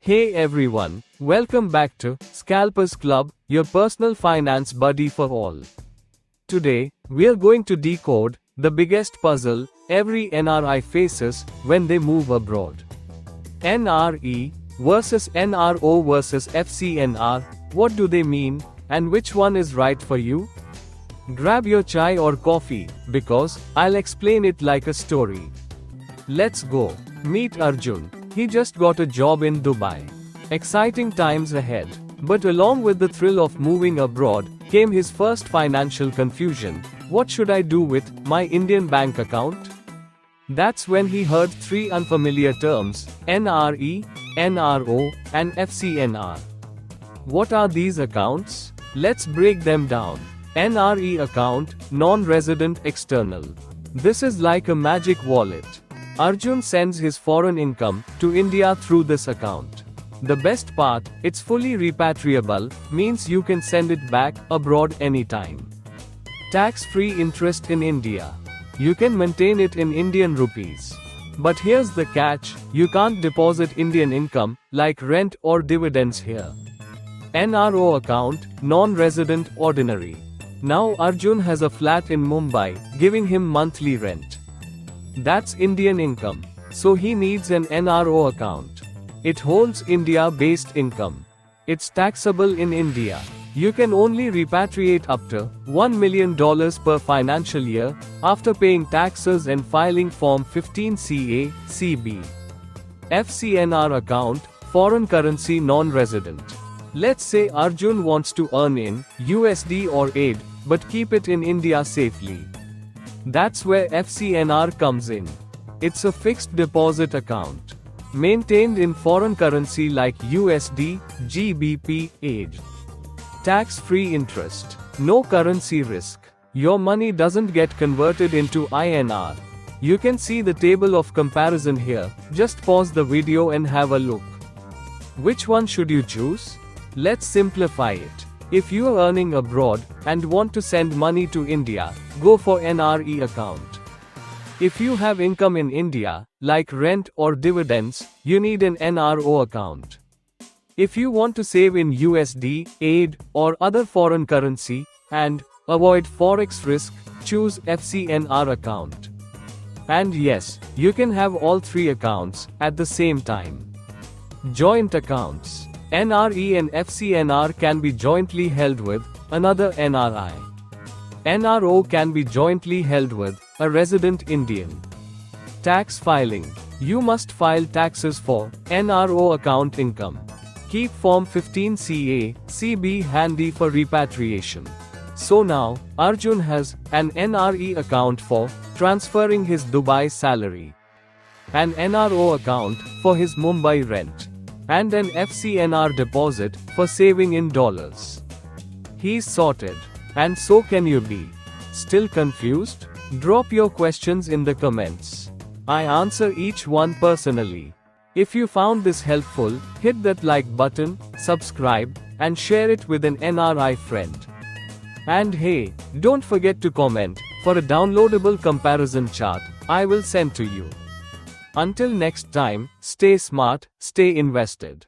Hey everyone, welcome back to Scalpers Club, your personal finance buddy for all. Today, we're going to decode the biggest puzzle every NRI faces when they move abroad. NRE versus NRO versus FCNR, what do they mean, and which one is right for you? Grab your chai or coffee, because I'll explain it like a story. Let's go. Meet Arjun. He just got a job in Dubai. Exciting times ahead. But along with the thrill of moving abroad, came his first financial confusion. What should I do with my Indian bank account? That's when he heard three unfamiliar terms, NRE, NRO, and FCNR. What are these accounts? Let's break them down. NRE account, non-resident external. This is like a magic wallet. Arjun sends his foreign income to India through this account. The best part, it's fully repatriable, means you can send it back abroad anytime. Tax-free interest in India. You can maintain it in Indian rupees. But here's the catch, you can't deposit Indian income, like rent or dividends here. NRO account, non-resident ordinary. Now Arjun has a flat in Mumbai, giving him monthly rent. That's Indian income. So he needs an NRO account. It holds India-based income. It's taxable in India. You can only repatriate up to $1 million per financial year after paying taxes and filing Form 15CA, CB. FCNR account, foreign currency non-resident. Let's say Arjun wants to earn in USD or AID, but keep it in India safely. That's where FCNR comes in. It's a fixed deposit account. Maintained in foreign currency like USD, GBP, AID. Tax-free interest. No currency risk. Your money doesn't get converted into INR. You can see the table of comparison here. Just pause the video and have a look. Which one should you choose? Let's simplify it. If you are earning abroad and want to send money to India, go for NRE account. If you have income in India, like rent or dividends, you need an NRO account. If you want to save in USD, AID, or other foreign currency, and avoid forex risk, choose FCNR account. And yes, you can have all three accounts at the same time. Joint accounts. NRE and FCNR can be jointly held with another NRI. NRO can be jointly held with a resident Indian. Tax filing. You must file taxes for NRO account income. Keep Form 15CA, CB handy for repatriation. So now, Arjun has an NRE account for transferring his Dubai salary, an NRO account for his Mumbai rent, and an FCNR deposit for saving in dollars. He's sorted. And so can you be. Still confused? Drop your questions in the comments. I answer each one personally. If you found this helpful, hit that like button, subscribe, and share it with an NRI friend. And hey, don't forget to comment for a downloadable comparison chart I will send to you. Until next time, stay smart, stay invested.